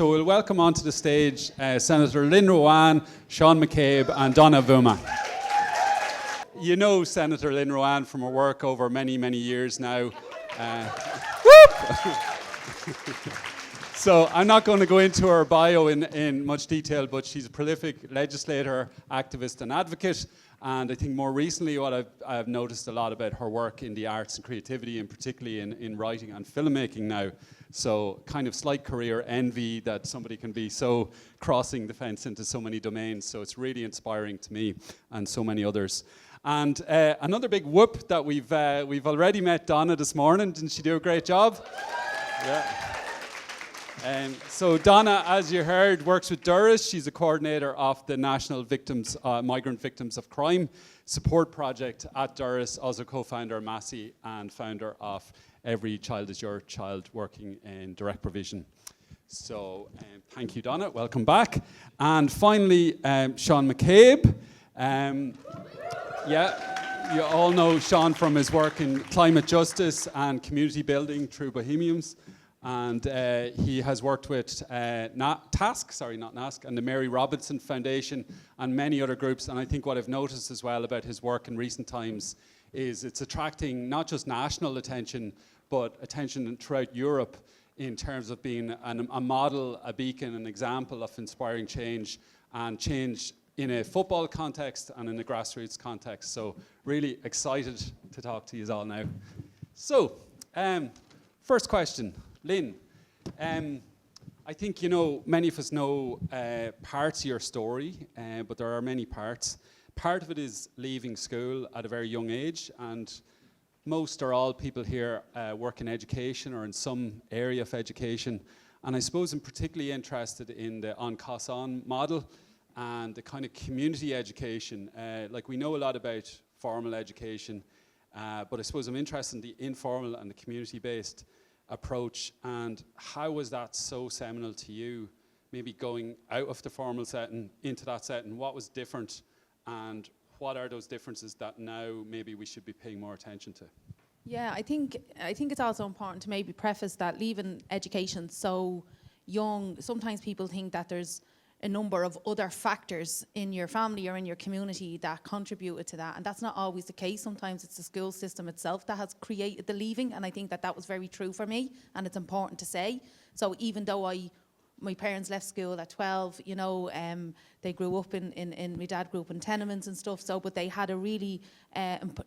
So we'll welcome onto the stage Senator Lynn Ruane, Seán McCabe and Donnah Vuma. You know Senator Lynn Ruane from her work over many, many years now. So I'm not going to go into her bio in much detail, but she's a prolific legislator, activist and advocate. And I think more recently what I've noticed a lot about her work in the arts and creativity, and particularly in writing and filmmaking now. So kind of slight career envy that somebody can be so crossing the fence into so many domains. So it's really inspiring to me and so many others. And another big whoop that we've already met Donnah this morning. Didn't she do a great job? Yeah. So Donnah, as you heard, works with Doras. She's a coordinator of the National Migrant Victims of Crime Support Project at Doras, also co-founder Massey and founder of Every Child is Your Child, working in direct provision. So thank you, Donnah. Welcome back. And finally, Seán McCabe. Yeah, you all know Seán from his work in climate justice and community building through Bohemians. And he has worked with TASC, and the Mary Robinson Foundation and many other groups. And I think what I've noticed as well about his work in recent times is it's attracting not just national attention, but attention throughout Europe in terms of being a model, a beacon, an example of inspiring change, and change in a football context and in a grassroots context. So really excited to talk to you all now. So, first question. Lynn, I think many of us know parts of your story, but there are many parts. Part of it is leaving school at a very young age, and most or all people here work in education or in some area of education. And I suppose I'm particularly interested in the An Casan model and the kind of community education. Like we know a lot about formal education, but I suppose I'm interested in the informal and the community-based approach, and how was that so seminal to you, maybe going out of the formal setting into that setting? What was different, and what are those differences that now maybe we should be paying more attention to? Yeah, I think it's also important to maybe preface that leaving education so young, sometimes people think that there's a number of other factors in your family or in your community that contributed to that, and that's not always the case. Sometimes it's the school system itself that has created the leaving, and I think that was very true for me, and it's important to say. So even though my parents left school at 12, they grew up in my dad grew up in tenements and stuff, so, but they had a really,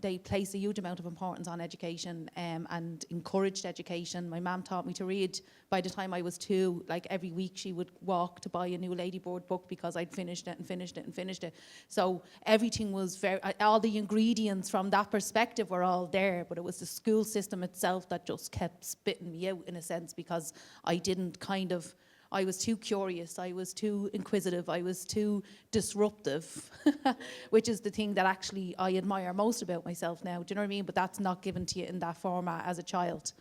they placed a huge amount of importance on education and encouraged education. My mum taught me to read by the time I was 2. Like every week she would walk to buy a new Ladyboard book because I'd finished it. So everything was all the ingredients from that perspective were all there, but it was the school system itself that just kept spitting me out in a sense, because I was too curious, I was too inquisitive, I was too disruptive, which is the thing that actually I admire most about myself now. Do you know what I mean? But that's not given to you in that format as a child,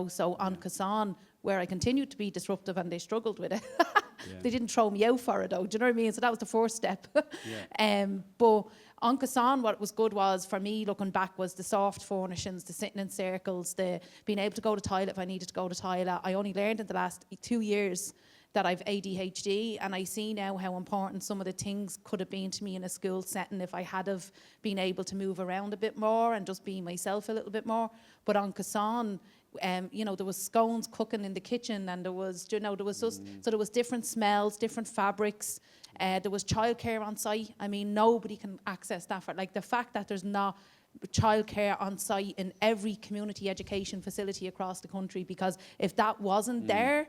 So on Casan, where I continued to be disruptive and they struggled with it, they didn't throw me out for it though, do you know what I mean? So that was the first step. But on Casan, what was good was, for me, looking back, was the soft furnishings, the sitting in circles, the being able to go to the toilet if I needed to go to the toilet. I only learned in the last 2 years that I've ADHD, and I see now how important some of the things could have been to me in a school setting if I had have been able to move around a bit more and just be myself a little bit more. But on Casan, there was scones cooking in the kitchen, and there was there was different smells, different fabrics. There was childcare on site. I mean, nobody can access that. Like the fact that there's not childcare on site in every community education facility across the country, because if that wasn't there,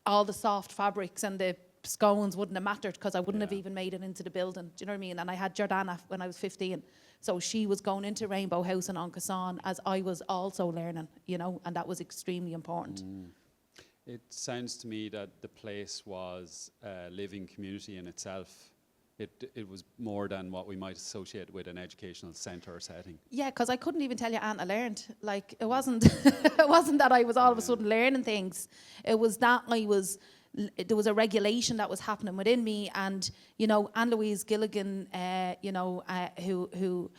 all the soft fabrics and the scones wouldn't have mattered, because I wouldn't have even made it into the building. Do you know what I mean? And I had Jordana when I was 15. So she was going into Rainbow House and An Casan as I was also learning, and that was extremely important. It sounds to me that the place was a living community in itself. It was more than what we might associate with an educational centre or setting. Yeah, because I couldn't even tell you, Aunt, I learned. Like, it wasn't it wasn't that I was all of a sudden learning things. It was that there was a regulation that was happening within me, and Anne-Louise Gilligan, who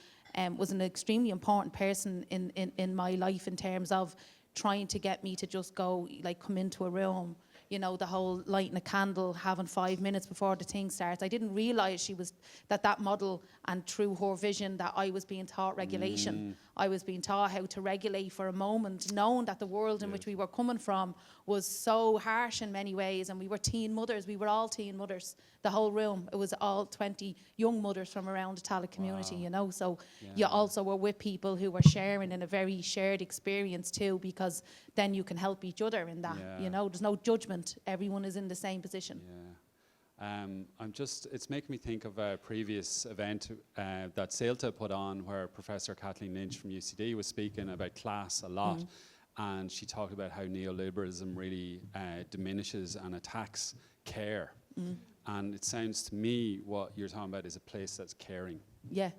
was an extremely important person in my life in terms of trying to get me to just go, like, come into a room, you know, the whole lighting a candle, having 5 minutes before the thing starts. I didn't realise that model, and through her vision, that I was being taught regulation. I was being taught how to regulate for a moment, knowing that the world in which we were coming from was so harsh in many ways, and we were teen mothers. We were all teen mothers, the whole room. It was all 20 young mothers from around the Tallaght community, you know. So you also were with people who were sharing in a very shared experience too, because then you can help each other in that, you know. There's no judgment. Everyone is in the same position. It's making me think of a previous event that CELTA put on, where Professor Kathleen Lynch from UCD was speaking about class a lot. And she talked about how neoliberalism really diminishes and attacks care. And it sounds to me what you're talking about is a place that's caring. Yeah,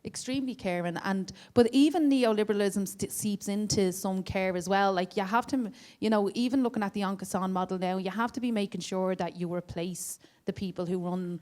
extremely caring. But even neoliberalism seeps into some care as well. Like, you have to, you know, even looking at the Oncasan model now, you have to be making sure that you replace the people who run,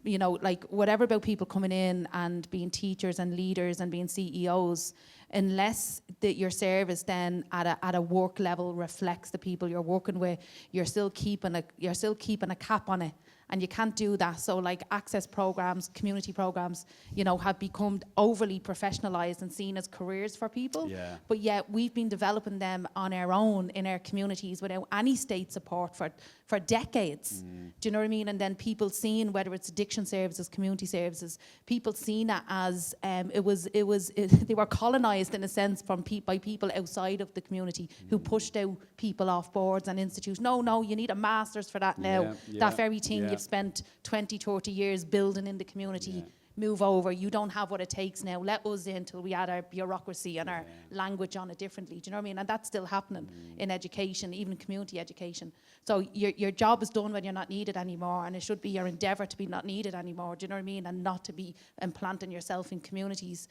you know, like, whatever about people coming in and being teachers and leaders and being CEOs, unless your service then at a work level reflects the people you're working with, you're still keeping a cap on it. And you can't do that. So, like, access programs, community programs, you know, have become overly professionalised and seen as careers for people. But yet we've been developing them on our own in our communities without any state support for decades. Do you know what I mean? And then people seeing, whether it's addiction services, community services, people seen it as they were colonised in a sense by people outside of the community who pushed out people off boards and institutions. No, you need a master's for that now. That very thing you've spent 20, 30 years building in the community. Move over. You don't have what it takes now. Let us in till we add our bureaucracy and our language on it differently. Do you know what I mean? And that's still happening in education, even community education. So your job is done when you're not needed anymore, and it should be your endeavour to be not needed anymore. Do you know what I mean? And not to be implanting yourself in communities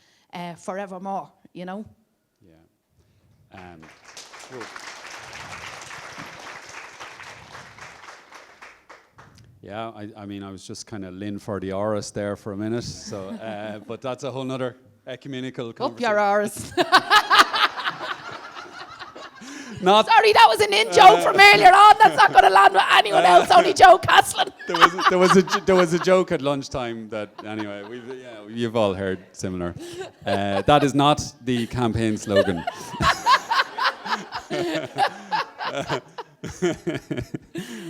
forevermore. You know? Cool. Yeah, I mean, I was just kind of Lynn for the Oris there for a minute, so, but that's a whole nother ecumenical conversation. Up your Oris. Not Sorry, that was an in-joke from earlier on. That's not going to land with anyone else, only Joe Caslin. there was a joke at lunchtime that, anyway, you've all heard similar. That is not the campaign slogan.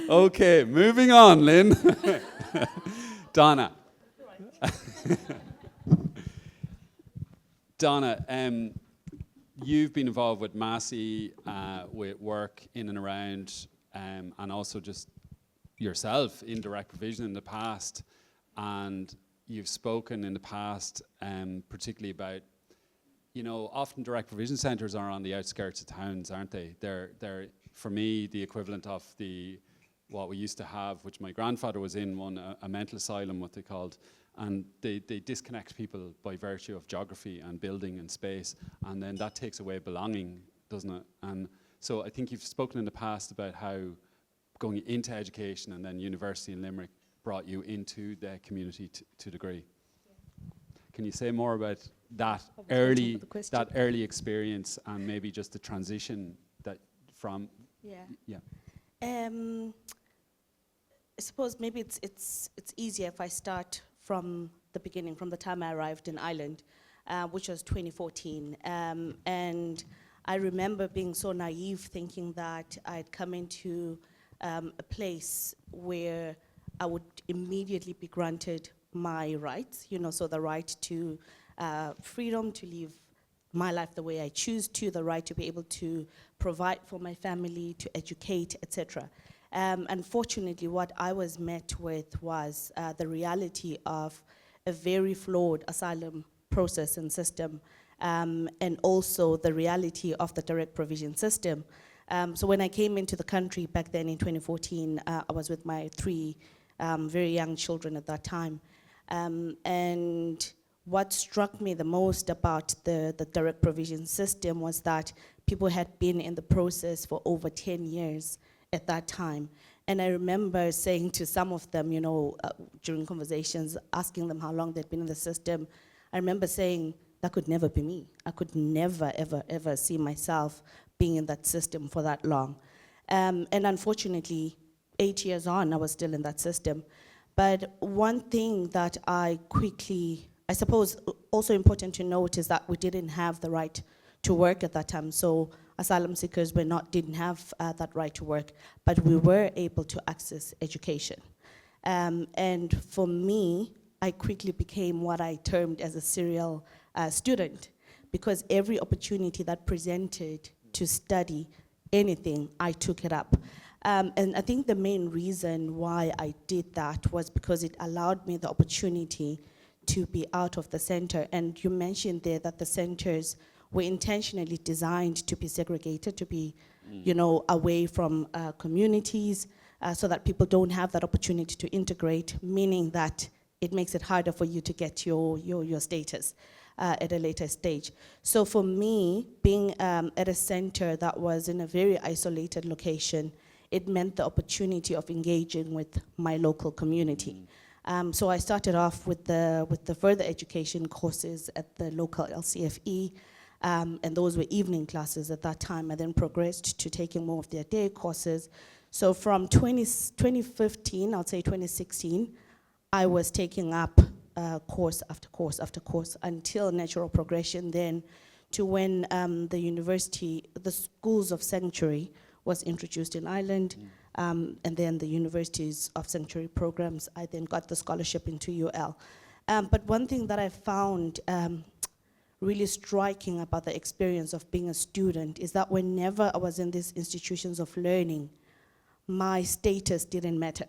Okay, moving on, Lynn. Donnah. Donnah, you've been involved with Massey, with work in and around, and also just yourself in direct provision in the past. And you've spoken in the past, particularly about, you know, often direct provision centres are on the outskirts of towns, aren't they? They're for me, the equivalent of what we used to have, which my grandfather was in, a mental asylum, what they called, and they disconnect people by virtue of geography and building and space, and then that takes away belonging, doesn't it? And so I think you've spoken in the past about how going into education and then university in Limerick brought you into the community to a degree. Can you say more about that early experience and maybe just the transition that from? I suppose maybe it's easier if I start from the beginning, from the time I arrived in Ireland, which was 2014. And I remember being so naive, thinking that I'd come into a place where I would immediately be granted my rights, you know, so the right to freedom to live my life the way I choose to, the right to be able to provide for my family, to educate, etc. Unfortunately, what I was met with was the reality of a very flawed asylum process and system, and also the reality of the direct provision system. So when I came into the country back then in 2014, I was with my 3 very young children at that time. And what struck me the most about the direct provision system was that people had been in the process for over 10 years at that time. And I remember saying to some of them, you know, during conversations, asking them how long they'd been in the system, I remember saying, that could never be me. I could never, ever, ever see myself being in that system for that long. And unfortunately, 8 years on, I was still in that system. But one thing that I suppose also important to note is that we didn't have the right to work at that time. So asylum seekers didn't have that right to work, but we were able to access education. And for me, I quickly became what I termed as a serial student, because every opportunity that presented to study anything, I took it up. And I think the main reason why I did that was because it allowed me the opportunity to be out of the center. And you mentioned there that the centers were intentionally designed to be segregated, to be, away from communities, so that people don't have that opportunity to integrate, meaning that it makes it harder for you to get your status at a later stage. So for me, being at a center that was in a very isolated location, it meant the opportunity of engaging with my local community. So I started off with the further education courses at the local LCFE, and those were evening classes at that time. I then progressed to taking more of their day courses. So from 2015, I'll say 2016, I was taking up course after course after course until natural progression, then to when the schools of sanctuary was introduced in Ireland, and then the universities of sanctuary programs. I then got the scholarship into UL. But one thing that I found really striking about the experience of being a student is that whenever I was in these institutions of learning, my status didn't matter.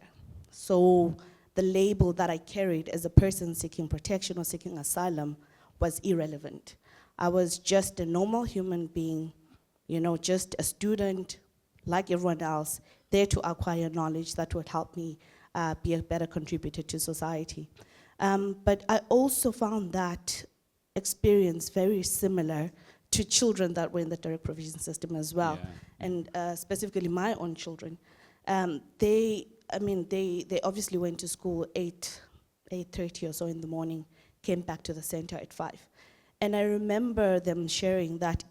So the label that I carried as a person seeking protection or seeking asylum was irrelevant. I was just a normal human being, just a student like everyone else, there to acquire knowledge that would help me be a better contributor to society. But I also found that experience very similar to children that were in the direct provision system as well, and specifically my own children. They obviously went to school 8:30 or so in the morning, came back to the center at 5. And I remember them sharing that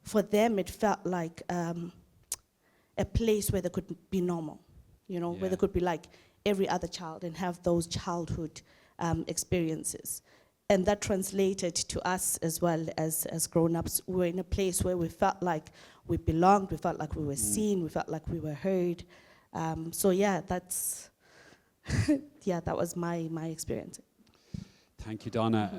for them, it felt like a place where they could be normal, where they could be like every other child and have those childhood experiences. And that translated to us as well as grown-ups. We were in a place where we felt like we belonged, we felt like we were seen, we felt like we were heard. That's, that was my experience. Thank you, Donna.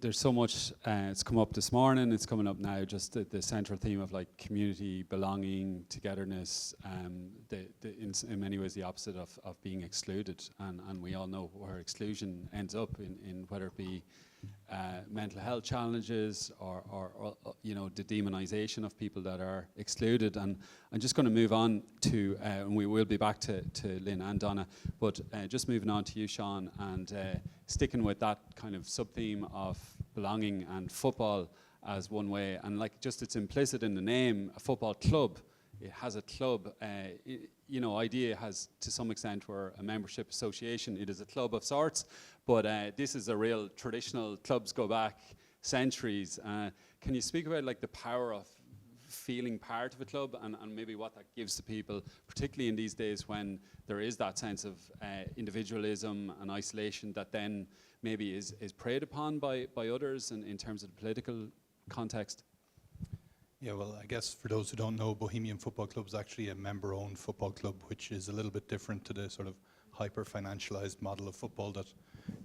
There's so much, it's come up this morning, it's coming up now, just the central theme of like community, belonging, togetherness, in many ways the opposite of being excluded. And we all know where exclusion ends up in whether it be mental health challenges or the demonization of people that are excluded. And I'm just going to move on to, and we will be back to Lynn and Donna, but just moving on to you, Seán, and sticking with that kind of sub-theme of belonging and football as one way, and like just it's implicit in the name, a football club. It has a club, IDEA has to some extent we're a membership association. It is a club of sorts, but this is a real traditional, clubs go back centuries. Can you speak about like the power of feeling part of a club and maybe what that gives to people, particularly in these days when there is that sense of individualism and isolation that then maybe is preyed upon by others in terms of the political context? Yeah, well, I guess for those who don't know, Bohemian Football Club is actually a member-owned football club, which is a little bit different to the sort of hyper-financialised model of football that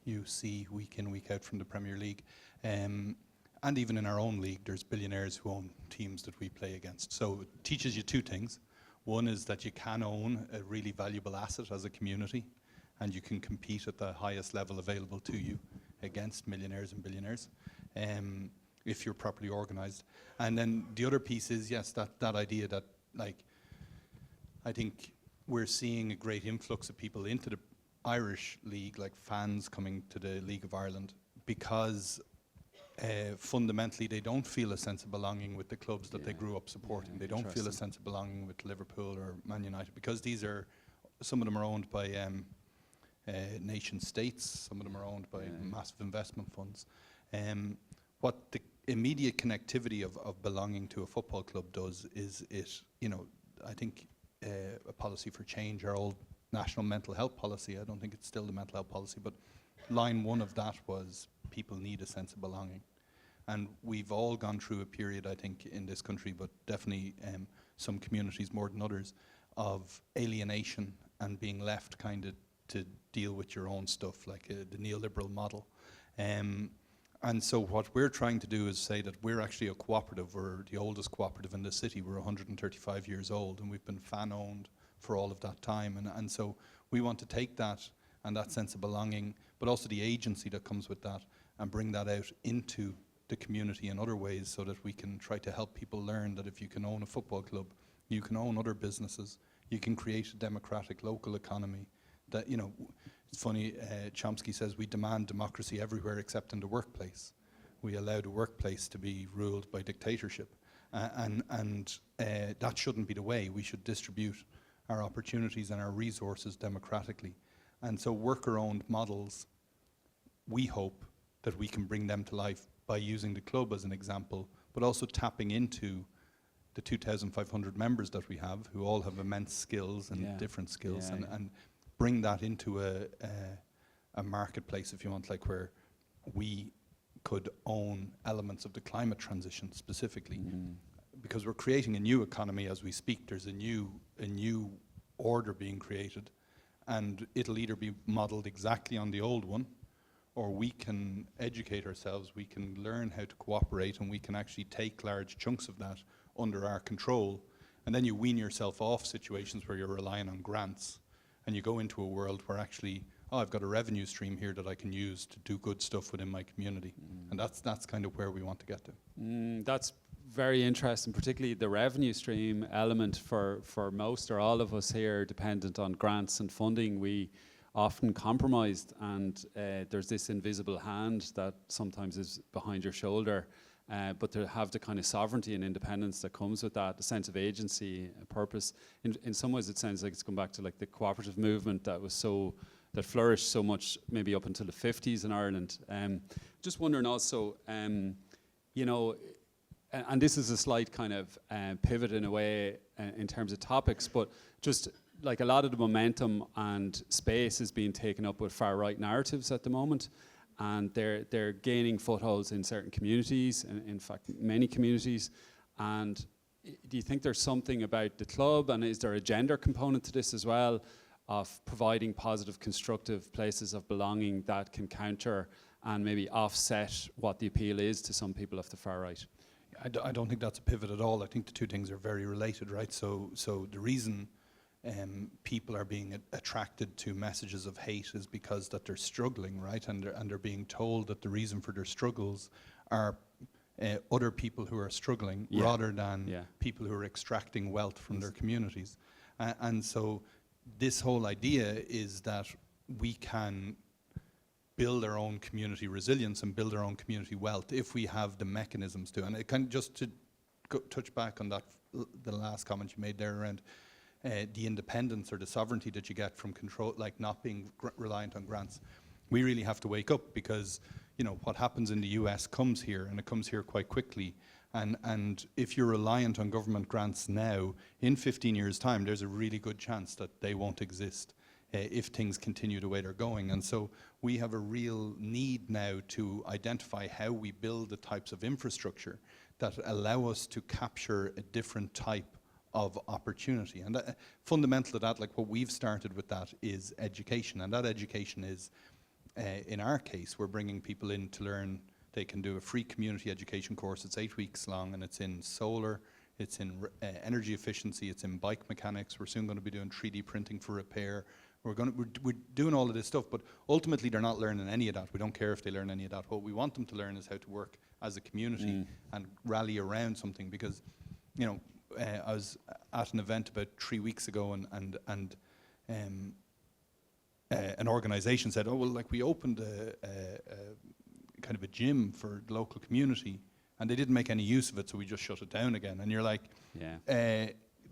you see week in, week out from the Premier League. And even in our own league, there's billionaires who own teams that we play against. So it teaches you two things. One is that you can own a really valuable asset as a community, and you can compete at the highest level available to you against millionaires and billionaires. If you're properly organized. And then the other piece is, yes, that idea that, like, I think we're seeing a great influx of people into the Irish League, like fans coming to the League of Ireland, because fundamentally they don't feel a sense of belonging with the clubs that they grew up supporting. They don't feel a sense of belonging with Liverpool or Man United, because some of them are owned by nation states, some of them are owned by massive investment funds. What the immediate connectivity of belonging to a football club does is it, I think a policy for change, our old national mental health policy, I don't think it's still the mental health policy, but line one of that was people need a sense of belonging. And we've all gone through a period, I think, in this country, but definitely some communities more than others, of alienation and being left kind of to deal with your own stuff, like the neoliberal model. And so what we're trying to do is say that we're actually a cooperative. We're the oldest cooperative in the city. We're 135 years old, and we've been fan-owned for all of that time. And so we want to take that and that sense of belonging, but also the agency that comes with that, and bring that out into the community in other ways, so that we can try to help people learn that if you can own a football club, you can own other businesses, you can create a democratic local economy. That, you know, it's funny, Chomsky says we demand democracy everywhere except in the workplace. We allow the workplace to be ruled by dictatorship. And that shouldn't be the way. We should distribute our opportunities and our resources democratically. And so worker-owned models, we hope that we can bring them to life by using the club as an example, but also tapping into the 2,500 members that we have, who all have immense skills and different skills, and bring that into a marketplace, if you want, like where we could own elements of the climate transition specifically, because we're creating a new economy as we speak. There's a new order being created, and it'll either be modeled exactly on the old one, or we can educate ourselves, we can learn how to cooperate, and we can actually take large chunks of that under our control. And then you wean yourself off situations where you're relying on grants, and you go into a world where actually, oh, I've got a revenue stream here that I can use to do good stuff within my community. And that's kind of where we want to get to. That's very interesting, particularly the revenue stream element for most or all of us here dependent on grants and funding. We often compromised, and there's this invisible hand that sometimes is behind your shoulder, but to have the kind of sovereignty and independence that comes with that, a sense of agency, a purpose. In some ways it sounds like it's come back to like the cooperative movement that flourished so much maybe up until the 50s in Ireland. Just wondering also, you know, and this is a slight kind of pivot in a way in terms of topics, but just like a lot of the momentum and space is being taken up with far right narratives at the moment, and they're gaining footholds in certain communities, and in fact many communities. And do you think there's something about the club, and is there a gender component to this as well, of providing positive, constructive places of belonging that can counter and maybe offset what the appeal is to some people of the far right? I don't think that's a pivot at all. I think the two things are very related, right? So the reason people are being attracted to messages of hate is because that they're struggling, right? And they're being told that the reason for their struggles are other people who are struggling, rather than people who are extracting wealth from their communities. And so this whole idea is that we can build our own community resilience and build our own community wealth if we have the mechanisms to. And it can, just to touch back on that, the last comment you made there around the independence or the sovereignty that you get from control, like not being reliant on grants. We really have to wake up, because you know what happens in the US comes here, and it comes here quite quickly. And if you're reliant on government grants now, in 15 years' time, there's a really good chance that they won't exist if things continue the way they're going. And so we have a real need now to identify how we build the types of infrastructure that allow us to capture a different type of opportunity. And fundamental to that, like what we've started with that, is education. And that education is, in our case, we're bringing people in to learn. They can do a free community education course. It's 8 weeks long, and it's in solar, it's in energy efficiency, it's in bike mechanics. We're soon going to be doing 3D printing for repair. We're doing all of this stuff, but ultimately they're not learning any of that. We don't care if they learn any of that. What we want them to learn is how to work as a community and rally around something. Because, you know, I was at an event about 3 weeks ago, and an organisation said, "Oh well, like we opened a kind of a gym for the local community, and they didn't make any use of it, so we just shut it down again." And you're like,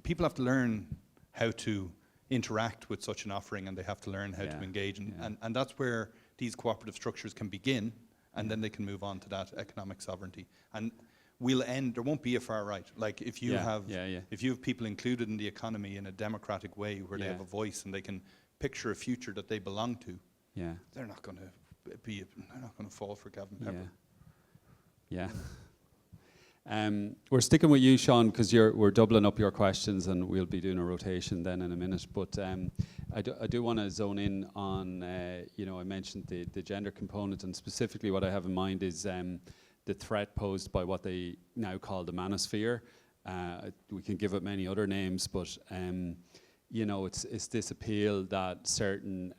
people have to learn how to interact with such an offering, and they have to learn how to engage, and that's where these cooperative structures can begin, and then they can move on to that economic sovereignty. And we'll end, there won't be a far right. Like if you have yeah. if you have people included in the economy in a democratic way where they Yeah. have a voice and they can picture a future that they belong to, Yeah. they're not going to fall for Gavin Pepper. Yeah. We're sticking with you, Seán, because we're doubling up your questions, and we'll be doing a rotation then in a minute. But I do want to zone in on, I mentioned the gender component, and specifically what I have in mind is the threat posed by what they now call the manosphere. We can give it many other names, but it's this appeal that certain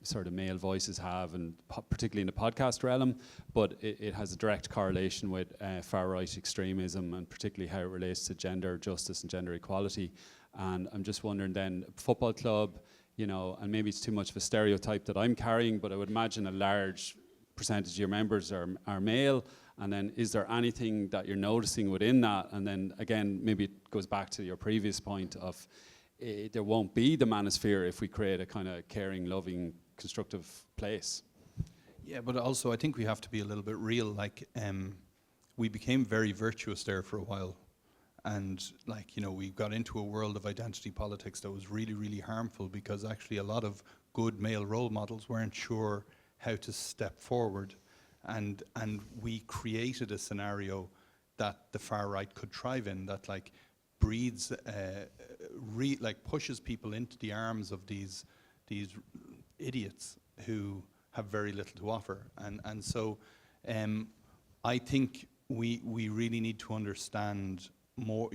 sort of male voices have, and particularly in the podcast realm, but it has a direct correlation with far-right extremism, and particularly how it relates to gender justice and gender equality. And I'm just wondering then, football club, and maybe it's too much of a stereotype that I'm carrying, but I would imagine a large percentage of your members are male. And then is there anything that you're noticing within that? And then again, maybe it goes back to your previous point of there won't be the manosphere if we create a kind of caring, loving, constructive place. Yeah, but also I think we have to be a little bit real. Like, we became very virtuous there for a while. And we got into a world of identity politics that was really, really harmful, because actually a lot of good male role models weren't sure how to step forward. And we created a scenario that the far right could thrive in, that breeds, pushes people into the arms of these idiots who have very little to offer. And so I think we really need to understand more,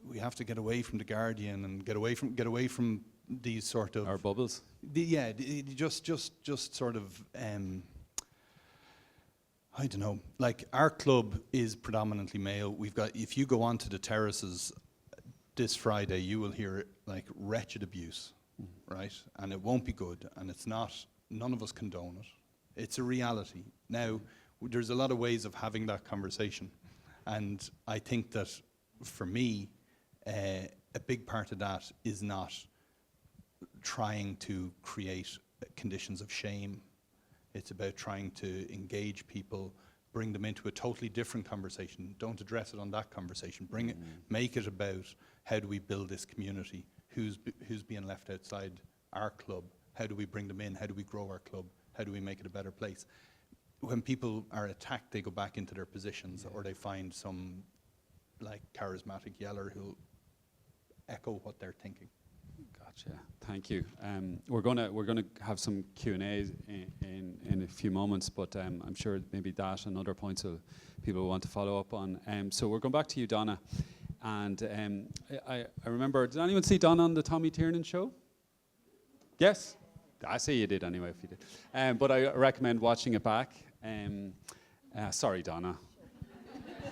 we have to get away from The Guardian and get away from these sort of... Our bubbles? Just sort of... I don't know. Our club is predominantly male. We've got, if you go onto the terraces this Friday, you will hear wretched abuse, right? And it won't be good. And it's not. None of us condone it. It's a reality. Now, there's a lot of ways of having that conversation, and I think that for me, a big part of that is not trying to create conditions of shame. It's about trying to engage people, bring them into a totally different conversation. Don't address it on that conversation. Bring it, make it about how do we build this community? Who's being left outside our club? How do we bring them in? How do we grow our club? How do we make it a better place? When people are attacked, they go back into their positions, or they find some charismatic yeller who'll echo what they're thinking. Gotcha. Thank you. We're gonna have some Q&A in a few moments, but I'm sure maybe that and other points people will want to follow up on. So we're going back to you, Donnah. And I remember, did anyone see Donnah on the Tommy Tiernan show? Yes? I say you did anyway if you did. But I recommend watching it back. Sorry, Donnah.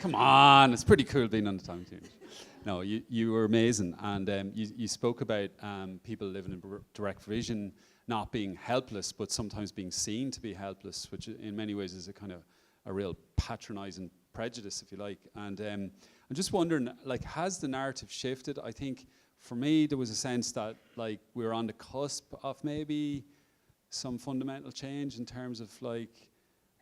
Come on, it's pretty cool being on the Tommy Tiernan show. No, you were amazing, and you spoke about people living in direct provision not being helpless, but sometimes being seen to be helpless, which in many ways is a kind of a real patronising prejudice, if you like. And I'm just wondering, has the narrative shifted? I think for me there was a sense that we were on the cusp of maybe some fundamental change in terms of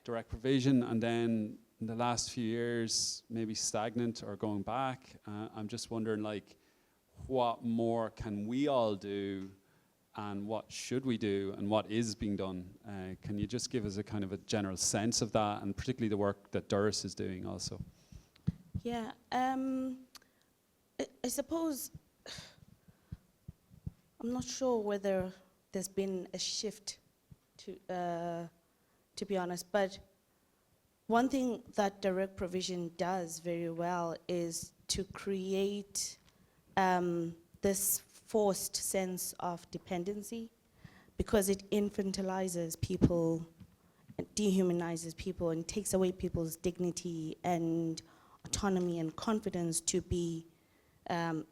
direct provision, and then in the last few years, maybe stagnant or going back. I'm just wondering, what more can we all do, and what should we do, and what is being done? Can you just give us a kind of a general sense of that, and particularly the work that Doris is doing also? Yeah, I suppose I'm not sure whether there's been a shift, to be honest, but one thing that direct provision does very well is to create this forced sense of dependency, because it infantilizes people, dehumanizes people, and takes away people's dignity and autonomy and confidence to be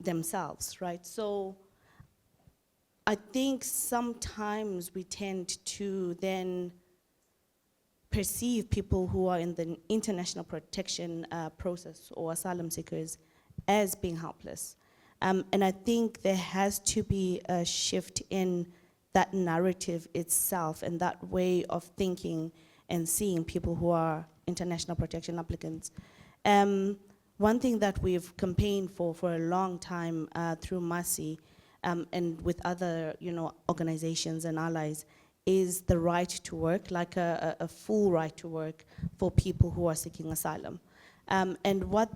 themselves, right? So I think sometimes we tend to then perceive people who are in the international protection process or asylum seekers as being helpless. And I think there has to be a shift in that narrative itself and that way of thinking and seeing people who are international protection applicants One thing that we've campaigned for a long time through Mercy and with other, organizations and allies is the right to work, like a full right to work for people who are seeking asylum. And what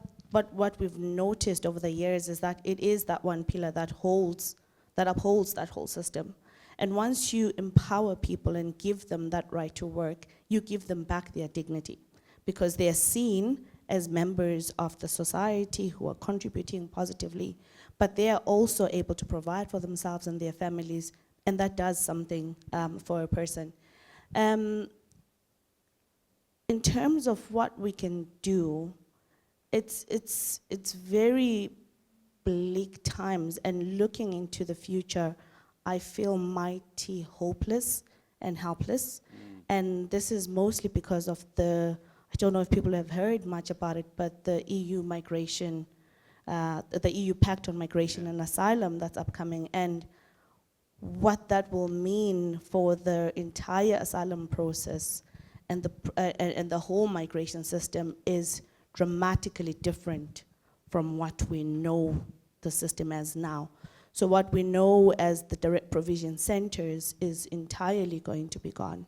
we've noticed over the years is that it is that one pillar that upholds that whole system. And once you empower people and give them that right to work, you give them back their dignity, because they are seen as members of the society who are contributing positively, but they are also able to provide for themselves and their families, and that does something for a person. In terms of what we can do, it's very bleak times, and looking into the future, I feel mighty hopeless and helpless. And this is mostly because of I don't know if people have heard much about it, but the EU migration, the EU Pact on Migration and Asylum that's upcoming, and what that will mean for the entire asylum process and the whole migration system is dramatically different from what we know the system as now. So what we know as the direct provision centers is entirely going to be gone.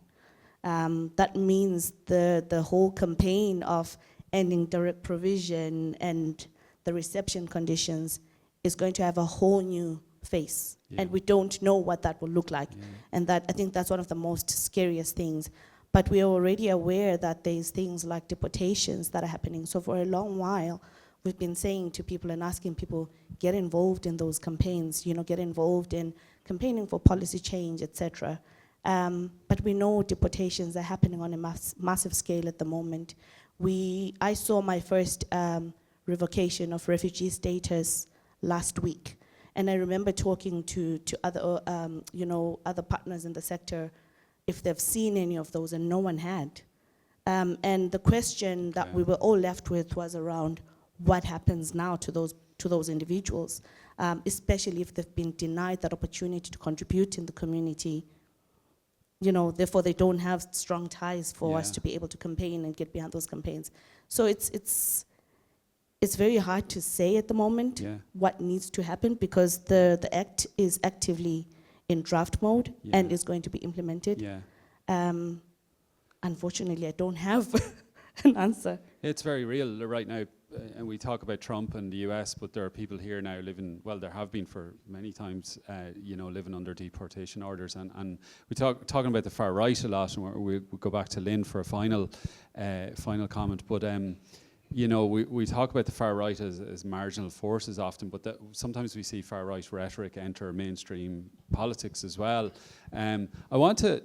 That means the whole campaign of ending direct provision and the reception conditions is going to have a whole new face. Yeah. And we don't know what that will look like. And I think that's one of the most scariest things. But we are already aware that there's things like deportations that are happening. So for a long while, we've been saying to people and asking people, get involved in those campaigns, get involved in campaigning for policy change, etc. But we know deportations are happening on a massive scale at the moment. I saw my first revocation of refugee status last week. And I remember talking to other, other partners in the sector if they've seen any of those, and no one had. And the question that we were all left with was around what happens now to those individuals, especially if they've been denied that opportunity to contribute in the community. Therefore they don't have strong ties for us to be able to campaign and get behind those campaigns. So it's very hard to say at the moment what needs to happen, because the act is actively in draft mode and is going to be implemented. Unfortunately, I don't have an answer. It's very real right now, and we talk about Trump and the US, but there are people here now living, well, there have been for many times, living under deportation orders. And we talking about the far right a lot, and we'll go back to Lynn for a final comment. But we talk about the far right as marginal forces often, but sometimes we see far right rhetoric enter mainstream politics as well. I want to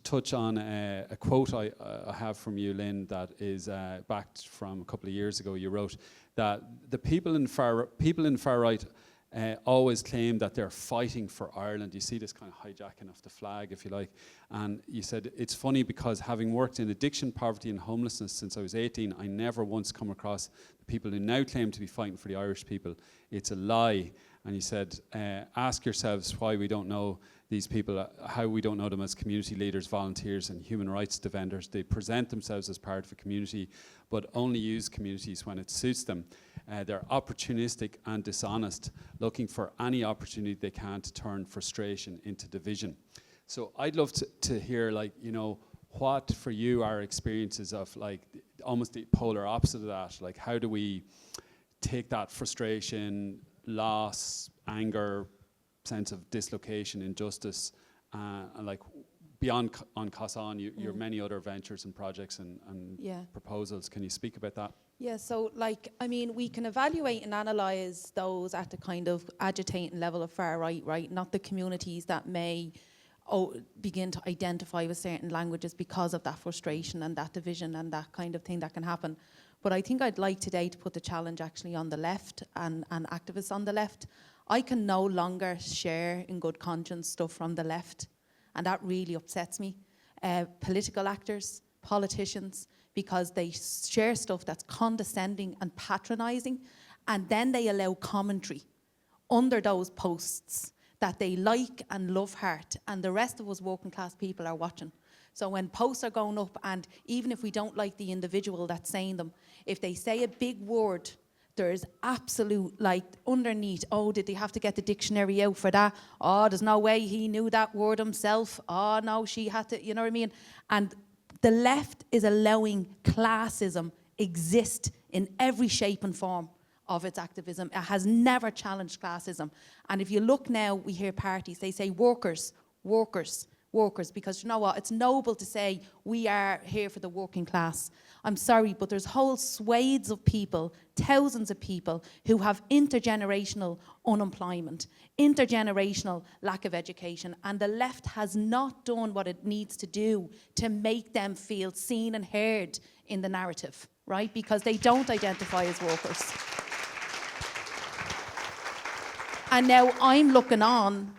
touch on a quote I have from you, Lynn, that is backed from a couple of years ago. You wrote that the people in far right always claim that they're fighting for Ireland. You see this kind of hijacking of the flag, if you like. And you said, it's funny because having worked in addiction, poverty and homelessness since I was 18, I never once come across the people who now claim to be fighting for the Irish people. It's a lie. And you said, ask yourselves why we don't know these people, how we don't know them as community leaders, volunteers and human rights defenders. They present themselves as part of a community, but only use communities when it suits them. They're opportunistic and dishonest, looking for any opportunity they can to turn frustration into division. So I'd love to hear, what for you are experiences of almost the polar opposite of that. Like, how do we take that frustration, loss, anger, sense of dislocation, injustice, and beyond on Casan, your many other ventures and projects and proposals. Can you speak about that? Yeah, so we can evaluate and analyse those at the kind of agitating level of far right? Not the communities that may begin to identify with certain languages because of that frustration and that division and that kind of thing that can happen. But I think I'd like today to put the challenge actually on the left and activists on the left. I can no longer share in good conscience stuff from the left, and that really upsets me. Political actors, politicians, because they share stuff that's condescending and patronising, and then they allow commentary under those posts that they like and love heart, and the rest of us working class people are watching. So when posts are going up, and even if we don't like the individual that's saying them, if they say a big word, there's absolute, like, underneath, oh, did they have to get the dictionary out for that? Oh, there's no way he knew that word himself. Oh, no, she had to, you know what I mean? And the left is allowing classism exist in every shape and form of its activism. It has never challenged classism. And if you look now, we hear parties, they say workers, workers, workers, because you know what, it's noble to say we are here for the working class. I'm sorry, but there's whole swathes of people, thousands of people who have intergenerational unemployment, intergenerational lack of education, and the left has not done what it needs to do to make them feel seen and heard in the narrative, right? Because they don't identify as workers. And now I'm looking on,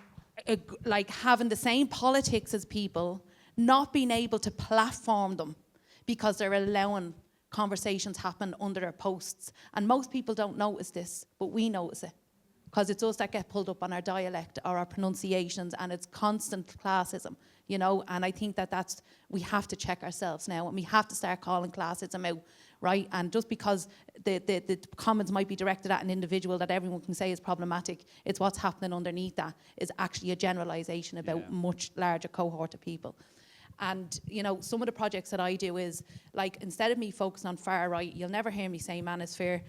like having the same politics as people, not being able to platform them because they're allowing conversations happen under their posts. And most people don't notice this, but we notice it. Because it's us that get pulled up on our dialect or our pronunciations, and it's constant classism, you know. And I think that we have to check ourselves now, and we have to start calling classism out, right? And just because the comments might be directed at an individual that everyone can say is problematic, it's what's happening underneath that is actually a generalisation about much larger cohort of people. And, you know, some of the projects that I do is, like, instead of me focusing on far right, you'll never hear me say manosphere,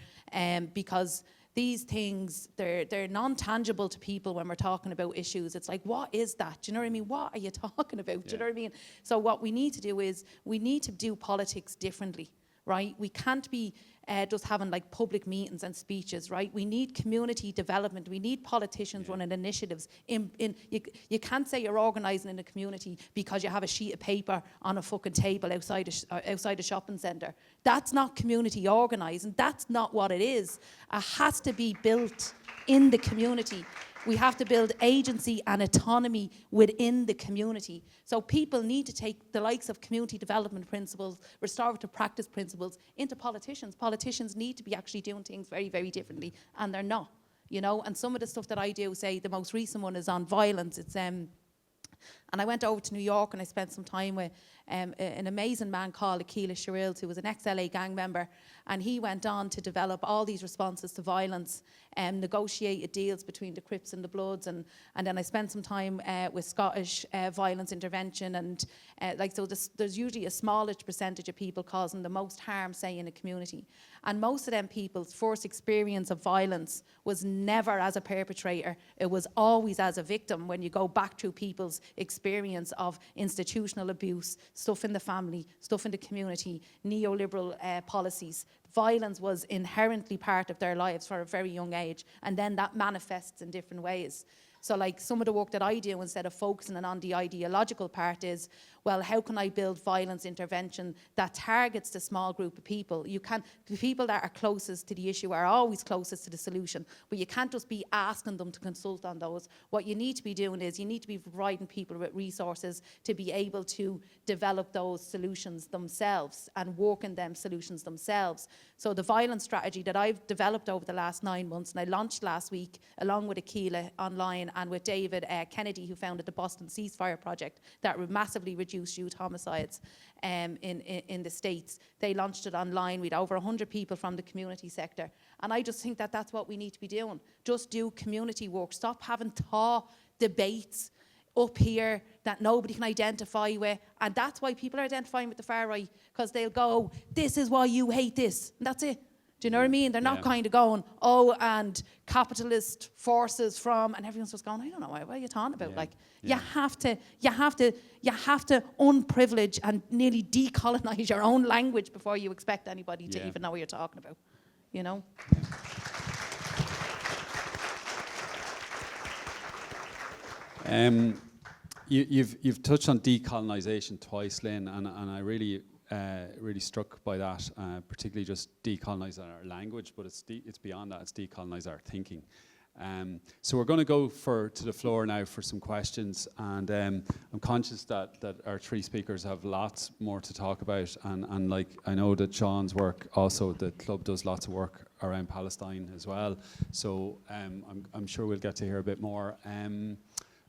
because these things, they're non-tangible to people when we're talking about issues. It's like, what is that? Do you know what I mean? What are you talking about? Do you know what I mean? So what we need to do is, we need to do politics differently, right? We can't be just having like public meetings and speeches, right? We need community development. We need politicians running initiatives. You can't say you're organising in a community because you have a sheet of paper on a fucking table outside a shopping centre. That's not community organising. That's not what it is. It has to be built in the community. We have to build agency and autonomy within the community. So people need to take the likes of community development principles, restorative practice principles into politicians. Politicians need to be actually doing things very, very differently, and they're not, you know. And some of the stuff that I do, say the most recent one is on violence. It's and I went over to New York and I spent some time with an amazing man called Akila Sherrills, who was an ex-LA gang member, and he went on to develop all these responses to violence and negotiated deals between the Crips and the Bloods, and then I spent some time with Scottish violence intervention, and so there's usually a smallish percentage of people causing the most harm, say, in a community, and most of them people's first experience of violence was never as a perpetrator, it was always as a victim. When you go back through people's experience of institutional abuse, stuff in the family, stuff in the community, neoliberal policies, violence was inherently part of their lives for a very young age, and then that manifests in different ways. So like some of the work that I do, instead of focusing on the ideological part, is, well, how can I build violence intervention that targets the small group of people? The people that are closest to the issue are always closest to the solution, but you can't just be asking them to consult on those. What you need to be doing is, you need to be providing people with resources to be able to develop those solutions themselves and work in them solutions themselves. So the violence strategy that I've developed over the last 9 months, and I launched last week, along with Akila online and with David Kennedy, who founded the Boston Ceasefire Project, that would massively reduce youth homicides in the States. They launched it online. We had over 100 people from the community sector. And I just think that that's what we need to be doing. Just do community work. Stop having debates up here that nobody can identify with. And that's why people are identifying with the far right, because they'll go, this is why you hate this. And that's it. Do you know what I mean? They're not kind of going, oh, and capitalist forces from, and everyone's just going, I don't know, what are you talking about? Like, you have to unprivilege and nearly decolonize your own language before you expect anybody to even know what you're talking about, you know? You've touched on decolonisation twice, Lynn, and I really struck by that, particularly just decolonise our language, but it's beyond that. It's decolonise our thinking. So we're going to go to the floor now for some questions, and I'm conscious that our three speakers have lots more to talk about, and like I know that Seán's work, also the club does lots of work around Palestine as well. So I'm sure we'll get to hear a bit more.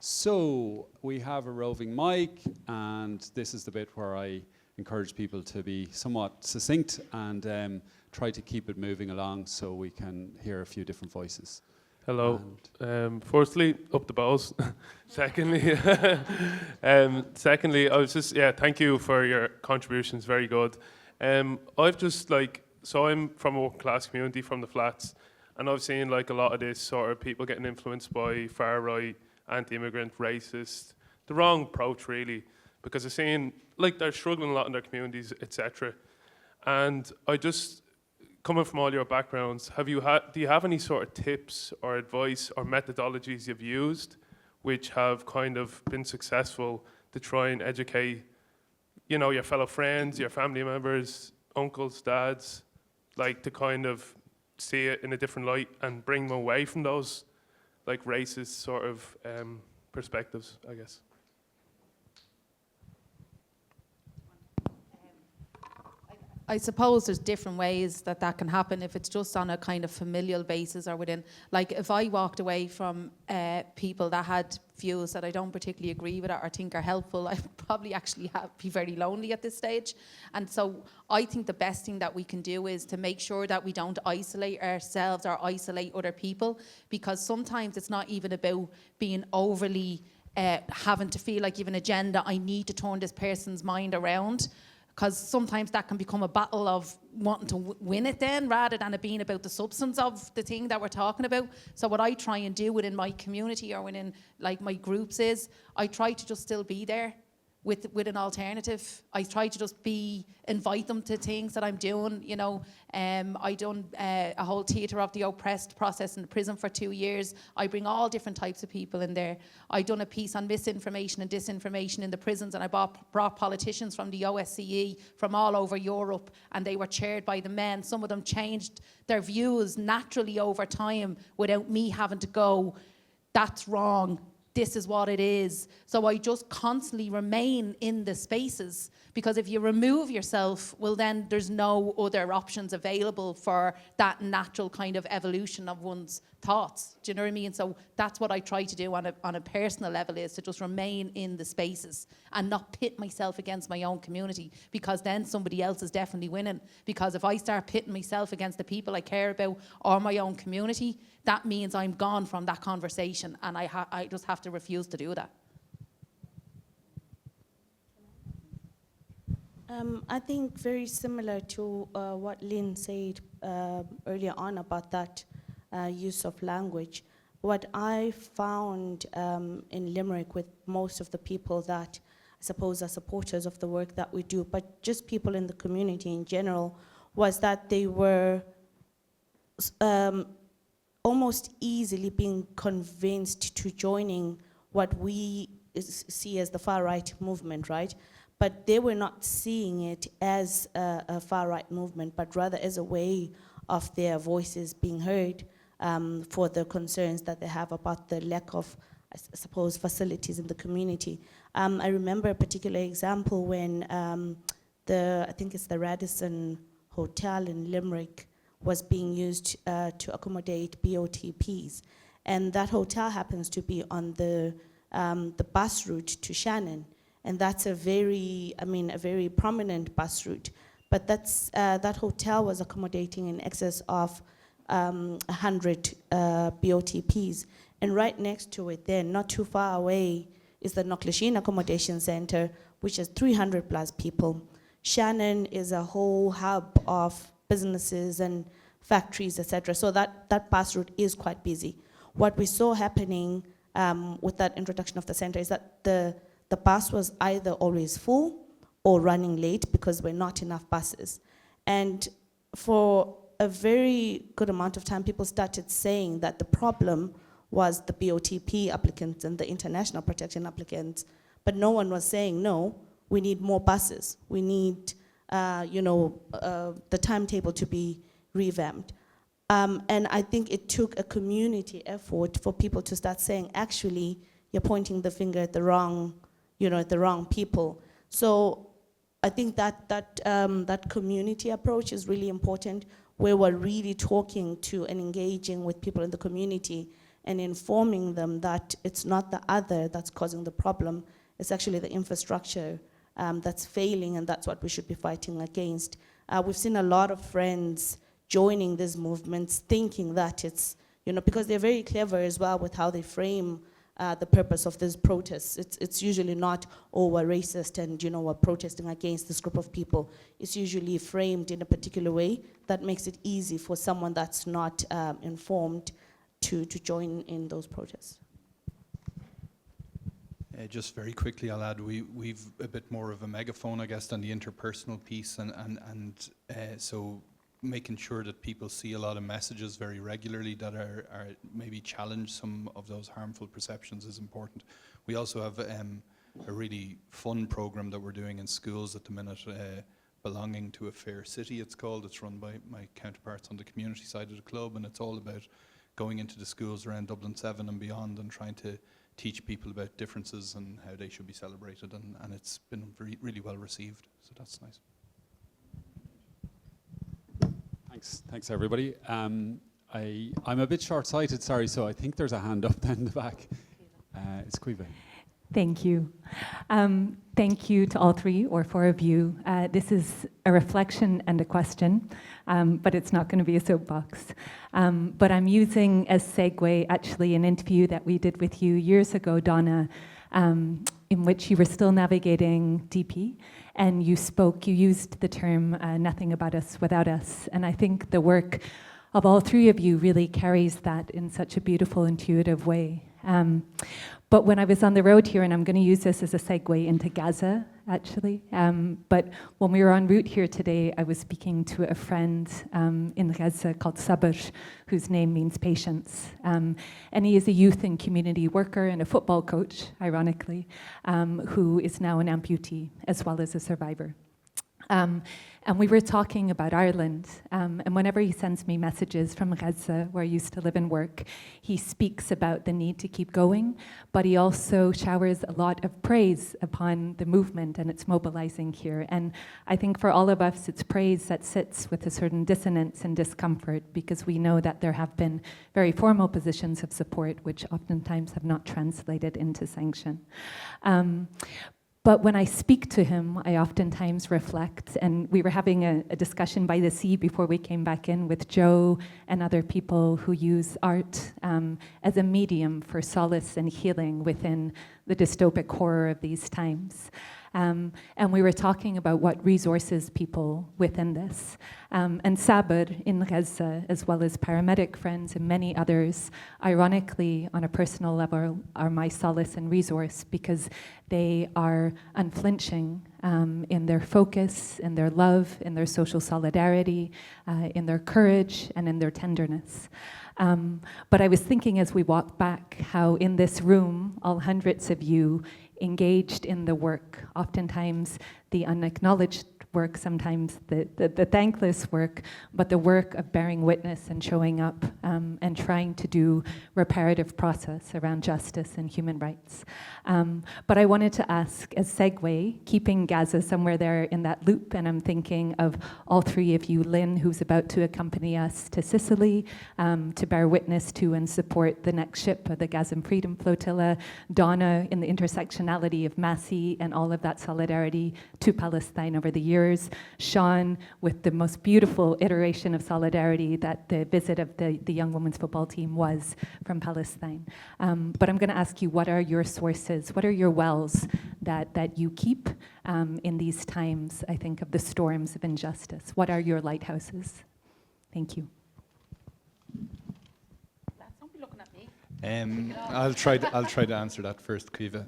So we have a roving mic, and this is the bit where I encourage people to be somewhat succinct and try to keep it moving along so we can hear a few different voices. Hello. Firstly, up the balls. Secondly, secondly, I was just thank you for your contributions. Very good. I've just so I'm from a working class community from the flats, and I've seen a lot of this sort of people getting influenced by far right, anti-immigrant, racist, the wrong approach really, because I've seen they're struggling a lot in their communities, etc. And I just, coming from all your backgrounds, do you have any sort of tips or advice or methodologies you've used which have kind of been successful to try and educate, your fellow friends, your family members, uncles, dads, to kind of see it in a different light and bring them away from those racist sort of perspectives, I guess? I suppose there's different ways that can happen if it's just on a kind of familial basis or within, if I walked away from people that had views that I don't particularly agree with or think are helpful, I'd probably actually be very lonely at this stage. And so I think the best thing that we can do is to make sure that we don't isolate ourselves or isolate other people, because sometimes it's not even about being overly having to feel like you have an agenda, I need to turn this person's mind around. Because sometimes that can become a battle of wanting to win it then, rather than it being about the substance of the thing that we're talking about. So what I try and do within my community or within my groups is I try to just still be there with an alternative. I try to just invite them to things that I'm doing. I done a whole theatre of the oppressed process in the prison for 2 years. I bring all different types of people in there. I done a piece on misinformation and disinformation in the prisons, and I brought politicians from the OSCE from all over Europe, and they were chaired by the men. Some of them changed their views naturally over time without me having to go, that's wrong, this is what it is. So I just constantly remain in the spaces, because if you remove yourself, well then there's no other options available for that natural kind of evolution of one's thoughts. Do you know what I mean? So that's what I try to do on a personal level, is to just remain in the spaces and not pit myself against my own community, because then somebody else is definitely winning. Because if I start pitting myself against the people I care about or my own community, that means I'm gone from that conversation, and I just have to refuse to do that. I think very similar to what Lynn said earlier on about that use of language. What I found in Limerick with most of the people that I suppose are supporters of the work that we do, but just people in the community in general, was that they were almost easily being convinced to joining what we see as the far-right movement, right? But they were not seeing it as a far-right movement, but rather as a way of their voices being heard for the concerns that they have about the lack of, I suppose, facilities in the community. I remember a particular example when I think it's the Radisson Hotel in Limerick was being used to accommodate BOTPs. And that hotel happens to be on the bus route to Shannon. And that's a very prominent bus route. But that hotel was accommodating in excess of 100 BOTPs. And right next to it then, not too far away, is the Knocklashin Accommodation Center, which is 300 plus people. Shannon is a whole hub of businesses and factories, etc. So that bus route is quite busy. What we saw happening with that introduction of the center is that the bus was either always full or running late because there were not enough buses. And for a very good amount of time, people started saying that the problem was the BOTP applicants and the international protection applicants, but no one was saying, no, we need more buses. We need, the timetable to be revamped. And I think it took a community effort for people to start saying, actually, you're pointing the finger at the wrong people. So I think that community approach is really important, where we're really talking to and engaging with people in the community and informing them that it's not the other that's causing the problem, it's actually the infrastructure that's failing, and that's what we should be fighting against. We've seen a lot of friends joining these movements thinking that it's, because they're very clever as well with how they frame the purpose of these protests. It's usually not, oh, we're racist and we're protesting against this group of people. It's usually framed in a particular way that makes it easy for someone that's not informed to join in those protests. Just very quickly, I'll add, we've a bit more of a megaphone, I guess, on the interpersonal piece, and so making sure that people see a lot of messages very regularly that are maybe challenge some of those harmful perceptions is important. We also have a really fun program that we're doing in schools at the minute, Belonging to a Fair City, it's called. It's run by my counterparts on the community side of the club, and it's all about going into the schools around Dublin 7 and beyond and trying to teach people about differences and how they should be celebrated, and it's been really well received, so that's nice. Thanks everybody. I'm a bit short-sighted, sorry, so I think there's a hand up down the back. It's Caoimhe. Thank you. Thank you to all three or four of you. This is a reflection and a question, but it's not going to be a soapbox. But I'm using as segue actually an interview that we did with you years ago, Donnah, in which you were still navigating DP, and you used the term nothing about us without us. And I think the work of all three of you really carries that in such a beautiful, intuitive way. But when I was on the road here, and I'm going to use this as a segue into Gaza, actually, but when we were en route here today, I was speaking to a friend in Gaza called Sabr, whose name means patience. And he is a youth and community worker and a football coach, ironically, who is now an amputee as well as a survivor. And we were talking about Ireland, and whenever he sends me messages from Gaza, where I used to live and work, he speaks about the need to keep going, but he also showers a lot of praise upon the movement and its mobilizing here. And I think for all of us, it's praise that sits with a certain dissonance and discomfort, because we know that there have been very formal positions of support, which oftentimes have not translated into sanction. But when I speak to him, I oftentimes reflect, and we were having a discussion by the sea before we came back in with Joe and other people who use art as a medium for solace and healing within the dystopic horror of these times. And we were talking about what resources people within this. And Sabr in Gaza, as well as paramedic friends and many others, ironically, on a personal level, are my solace and resource, because they are unflinching in their focus, in their love, in their social solidarity, in their courage, and in their tenderness. But I was thinking as we walked back how in this room, all hundreds of you engaged in the work, oftentimes the unacknowledged work, sometimes the thankless work, but the work of bearing witness and showing up and trying to do reparative process around justice and human rights. But I wanted to ask, as segue, keeping Gaza somewhere there in that loop, and I'm thinking of all three of you, Lynn, who's about to accompany us to Sicily to bear witness to and support the next ship of the Gazan Freedom Flotilla, Donnah in the intersectionality of Massey and all of that solidarity to Palestine over the years, Seán with the most beautiful iteration of solidarity that the visit of the young women's football team was from Palestine. But I'm going to ask you, what are your sources? What are your wells that you keep in these times, I think, of the storms of injustice? What are your lighthouses? Thank you. Don't be looking at me. I'll try to answer that first, Caoimhe.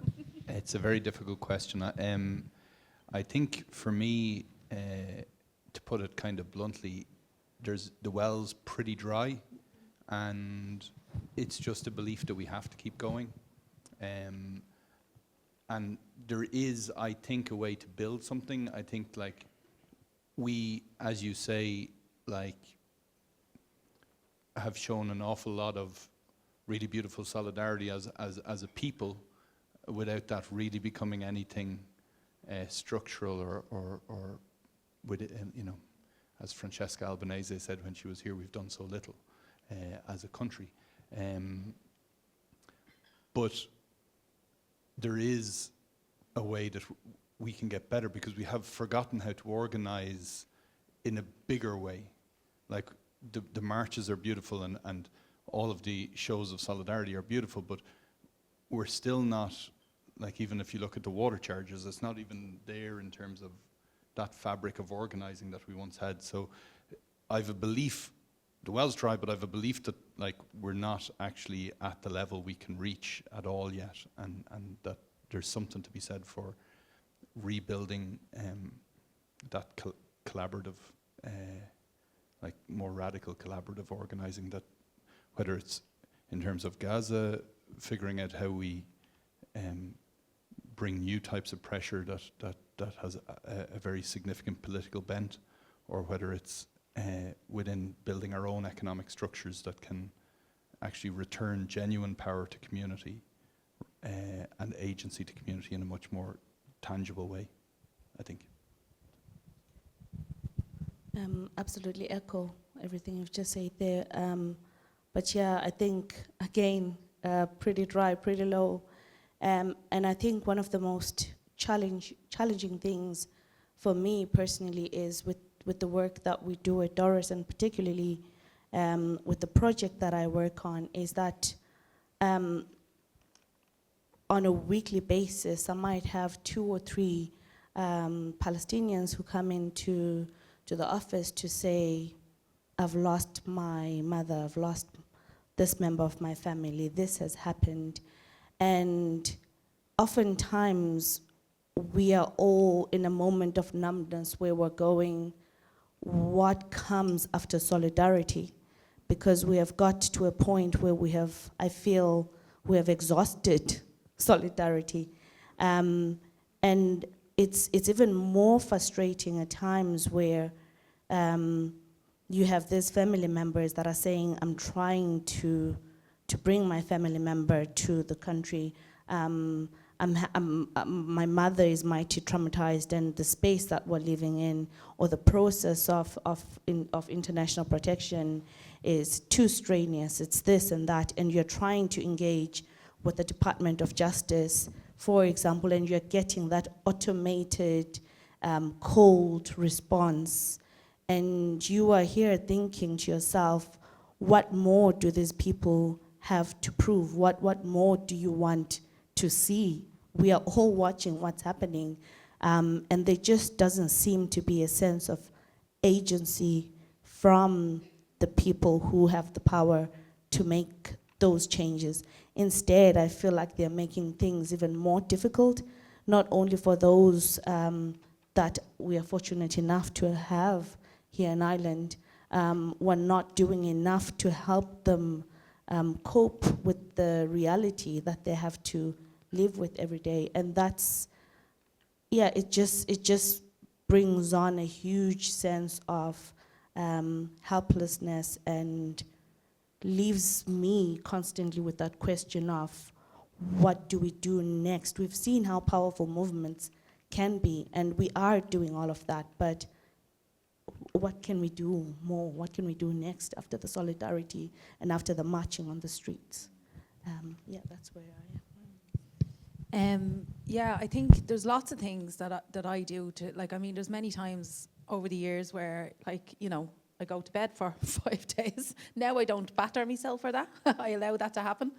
It's a very difficult question. I think for me, to put it kind of bluntly, the well's pretty dry, and it's just a belief that we have to keep going. And there is, I think, a way to build something. I think, like, we, as you say, like, have shown an awful lot of really beautiful solidarity as a people, without that really becoming anything structural or with it, as Francesca Albanese said when she was here, we've done so little as a country. but there is a way that we can get better, because we have forgotten how to organize in a bigger way. Like the marches are beautiful, and all of the shows of solidarity are beautiful, but we're still not, like, even if you look at the water charges, it's not even there in terms of that fabric of organizing that we once had. So I've a belief, the Welsh tribe, but I've a belief that, like, we're not actually at the level we can reach at all yet, and that there's something to be said for rebuilding that collaborative, like more radical collaborative organizing, that whether it's in terms of Gaza, figuring out how we bring new types of pressure that has a very significant political bent, or whether it's within building our own economic structures that can actually return genuine power to community and agency to community in a much more tangible way, I think. Absolutely echo everything you've just said there. But yeah, I think, again, pretty dry, pretty low. And I think one of the most challenging things for me personally is with the work that we do at Doris, and particularly with the project that I work on, is that on a weekly basis, I might have 2 or 3 Palestinians who come into the office to say, I've lost my mother, I've lost this member of my family, this has happened. And oftentimes we are all in a moment of numbness where we're going, what comes after solidarity? Because we have got to a point where I feel we have exhausted solidarity. And it's even more frustrating at times where you have these family members that are saying, I'm trying to bring my family member to the country. My mother is mighty traumatized, and the space that we're living in, or the process of international protection, is too strenuous. It's this and that, and you're trying to engage with the Department of Justice, for example, and you're getting that automated, cold response. And you are here thinking to yourself, what more do these people have to prove? What more do you want to see? We are all watching what's happening, and there just doesn't seem to be a sense of agency from the people who have the power to make those changes. Instead, I feel like they're making things even more difficult, not only for those that we are fortunate enough to have here in Ireland. We're not doing enough to help them cope with the reality that they have to live with every day. And that's, yeah, it just brings on a huge sense of helplessness, and leaves me constantly with that question of, what do we do next? We've seen how powerful movements can be, and we are doing all of that, but what can we do more? What can we do next after the solidarity and after the marching on the streets? Yeah, that's where I am. Yeah, I think there's lots of things that I do to, like, I mean, there's many times over the years where, like, you know, I go to bed for 5 days. Now I don't batter myself for that. I allow that to happen.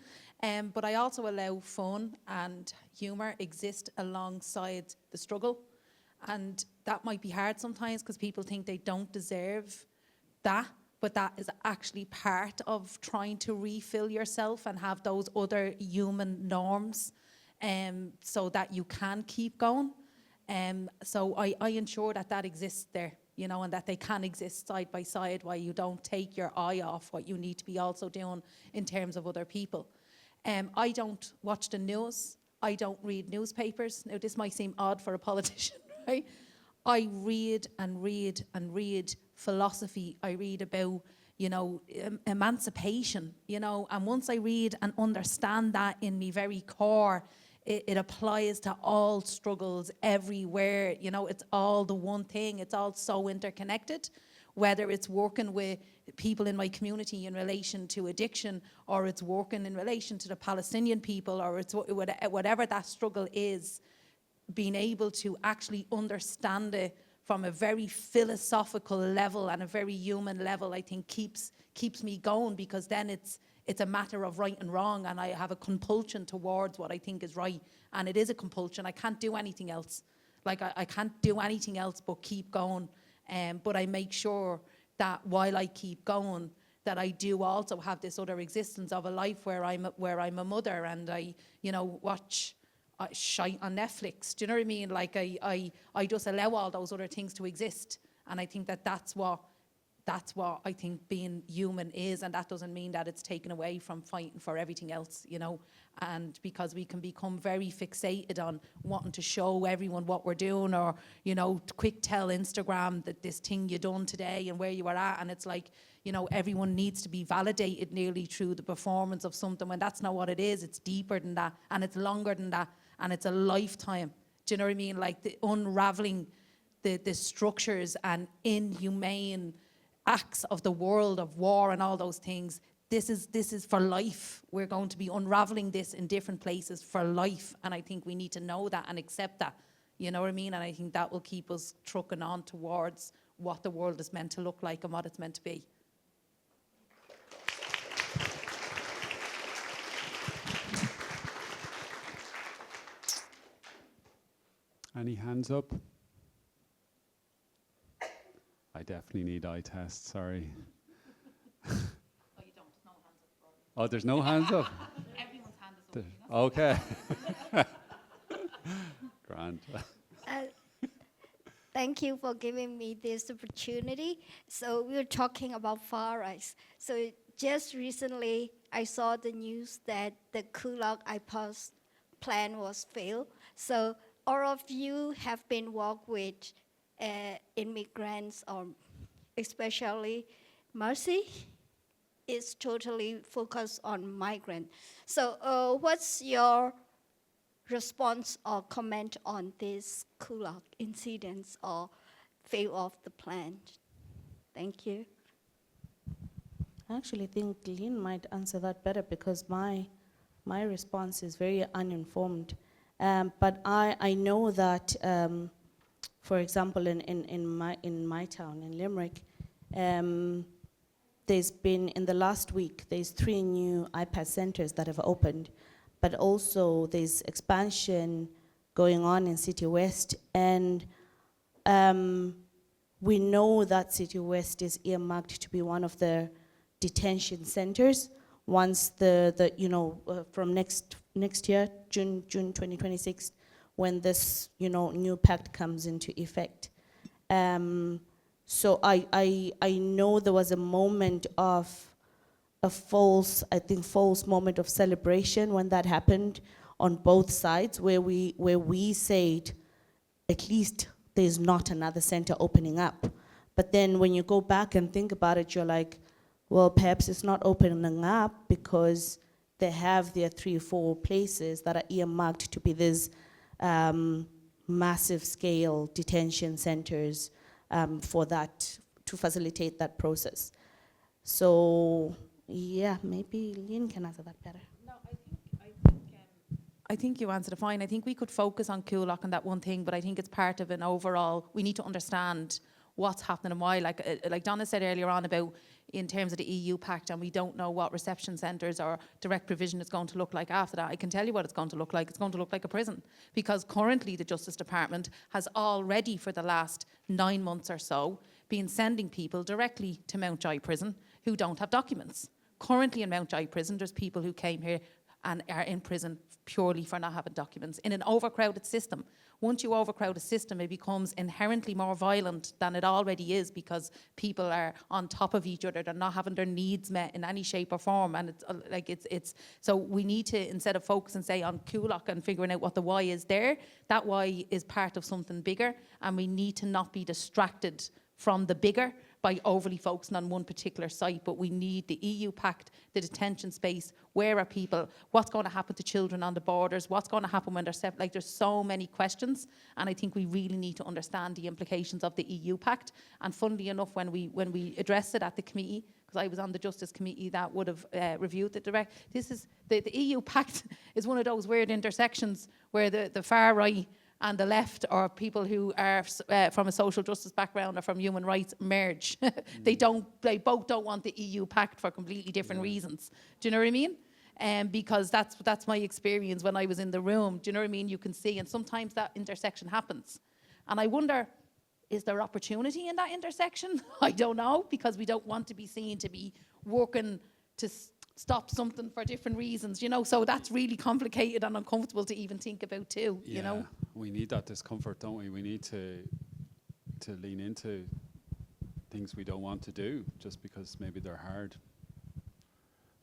But I also allow fun and humour exist alongside the struggle. And that might be hard sometimes because people think they don't deserve that, but that is actually part of trying to refill yourself and have those other human norms, so that you can keep going. So I ensure that exists there, you know, and that they can exist side by side while you don't take your eye off what you need to be also doing in terms of other people. I don't watch the news. I don't read newspapers. Now, this might seem odd for a politician, right? I read and read and read philosophy. I read about, you know, emancipation, you know, and once I read and understand that in my very core, it applies to all struggles everywhere. You know, it's all the one thing. It's all so interconnected. whether it's working with people in my community in relation to addiction, or it's working in relation to the Palestinian people, or it's whatever that struggle is, being able to actually understand it from a very philosophical level and a very human level, I think keeps me going, because then it's a matter of right and wrong, and I have a compulsion towards what I think is right, and it is a compulsion. I can't do anything else. Like, I can't do anything else but keep going. But I make sure that while I keep going, that I do also have this other existence of a life where I'm a mother, and I, watch shite on Netflix. Do you know what I mean? Like, I just allow all those other things to exist, and I think that's what I think being human is, and that doesn't mean that it's taken away from fighting for everything else, and because we can become very fixated on wanting to show everyone what we're doing, or, quick tell Instagram that this thing you done today and where you were at, and it's like, everyone needs to be validated nearly through the performance of something, when that's not what it is. It's deeper than that, and it's longer than that, and it's a lifetime. Do you know what I mean? Like, the unraveling the structures and inhumane acts of the world of war and all those things. This is for life. We're going to be unraveling this in different places for life, and I think we need to know that and accept that. You know what I mean? And I think that will keep us trucking on towards what the world is meant to look like and what it's meant to be. Any hands up? I definitely need eye tests, sorry. Oh, you don't? No hands up. Oh, there's no hands up? Everyone's hand is up. Okay. Grand. Thank you for giving me this opportunity. So we were talking about Fireside. So just recently, I saw the news that the Kulak IPOS plan was failed. So all of you have been worked with immigrants, or especially Mercy is totally focused on migrant. So what's your response or comment on this Kulak incidents or fail of the plan? Thank you. I actually think Lynn might answer that better, because my response is very uninformed. But I know that, for example, in my town, in Limerick, there's been, in the last week, there's 3 new iPad centers that have opened, but also there's expansion going on in City West, and we know that City West is earmarked to be one of the detention centers once from next year, June 2026, when this new pact comes into effect. So I know there was a moment of a false moment of celebration when that happened on both sides, where we said, at least there's not another center opening up. But then when you go back and think about it, you're like, well, perhaps it's not opening up because they have their 3 or 4 places that are earmarked to be these massive scale detention centers for that, to facilitate that process. So yeah, maybe Lynn can answer that better. No, I think you answered it fine. I think we could focus on Kulak and that one thing, but I think it's part of an overall, we need to understand what's happening and why. Like Donnah said earlier on about in terms of the EU Pact, and we don't know what reception centres or direct provision is going to look like after that. I can tell you what it's going to look like. It's going to look like a prison, because currently the Justice Department has already, for the last 9 months or so, been sending people directly to Mountjoy Prison who don't have documents. Currently in Mountjoy Prison, there's people who came here and are in prison purely for not having documents in an overcrowded system. Once you overcrowd a system, it becomes inherently more violent than it already is, because people are on top of each other. They're not having their needs met in any shape or form, and it's so we need to, instead of focusing, say, on Kulak and figuring out what the why is there, that why is part of something bigger, and we need to not be distracted from the bigger by overly focusing on one particular site, but we need the EU Pact, the detention space, where are people, what's going to happen to children on the borders, what's going to happen when they're separate. Like, there's so many questions, and I think we really need to understand the implications of the EU Pact. And funnily enough, when we addressed it at the committee, because I was on the Justice Committee that would have reviewed the direct, this is, the EU Pact is one of those weird intersections where the far right and the left, or people who are from a social justice background or from human rights, merge. They both don't want the EU Pact for completely different reasons. Do you know what I mean? Because that's my experience when I was in the room. Do you know what I mean? You can see, and sometimes that intersection happens. And I wonder, is there opportunity in that intersection? I don't know, because we don't want to be seen to be working to stop something for different reasons, you know, so that's really complicated and uncomfortable to even think about too, you know. We need that discomfort, don't we? We need to lean into things we don't want to do just because maybe they're hard.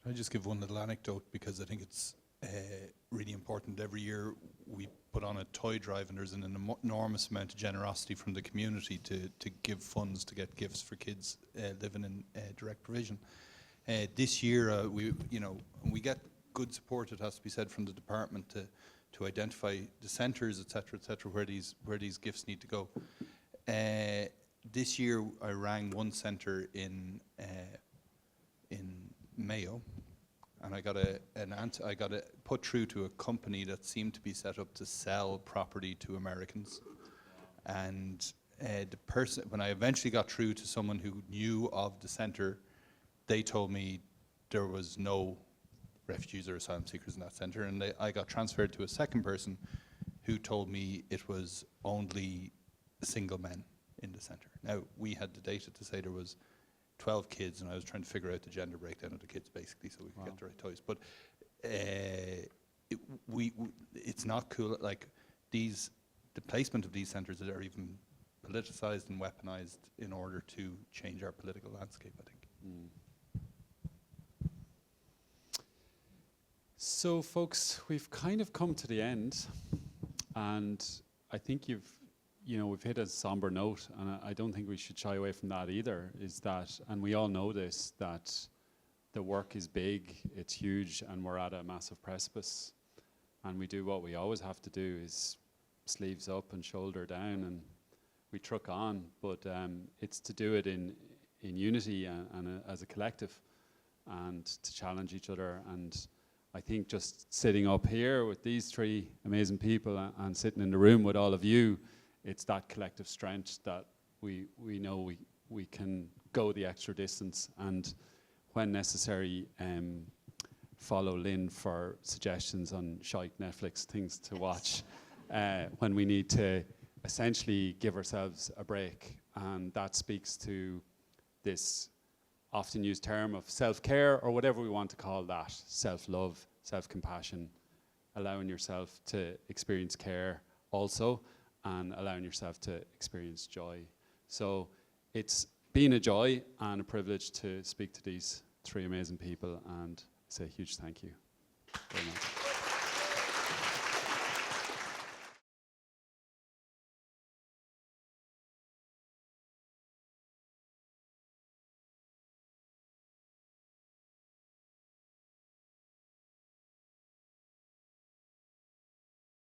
I'll just give one little anecdote because I think it's really important. Every year we put on a toy drive, and there's an enormous amount of generosity from the community to give funds to get gifts for kids living in direct provision. This year, we get good support, it has to be said, from the department to identify the centres, etc., where these gifts need to go. This year, I rang one centre in Mayo, and I got a put through to a company that seemed to be set up to sell property to Americans, and the person, when I eventually got through to someone who knew of the centre, they told me there was no refugees or asylum seekers in that centre, and I got transferred to a second person who told me it was only single men in the centre. Now, we had the data to say there was 12 kids, and I was trying to figure out the gender breakdown of the kids, basically, so we could get the right toys. But it's not cool. Like, the placement of these centres are even politicised and weaponised in order to change our political landscape, I think. So, folks, we've kind of come to the end, and I think we've hit a somber note, and I don't think we should shy away from that either, is that, and we all know this, that the work is big, it's huge, and we're at a massive precipice, and we do what we always have to do, is sleeves up and shoulder down, and we truck on, but it's to do it in unity and as a collective, and to challenge each other. And I think just sitting up here with these three amazing people and sitting in the room with all of you, it's that collective strength that we know we can go the extra distance, and when necessary, follow Lynn for suggestions on shite Netflix things to watch when we need to essentially give ourselves a break. And that speaks to this often used term of self-care, or whatever we want to call that, self-love, self-compassion, allowing yourself to experience care also, and allowing yourself to experience joy. So it's been a joy and a privilege to speak to these three amazing people, and say a huge thank you very much.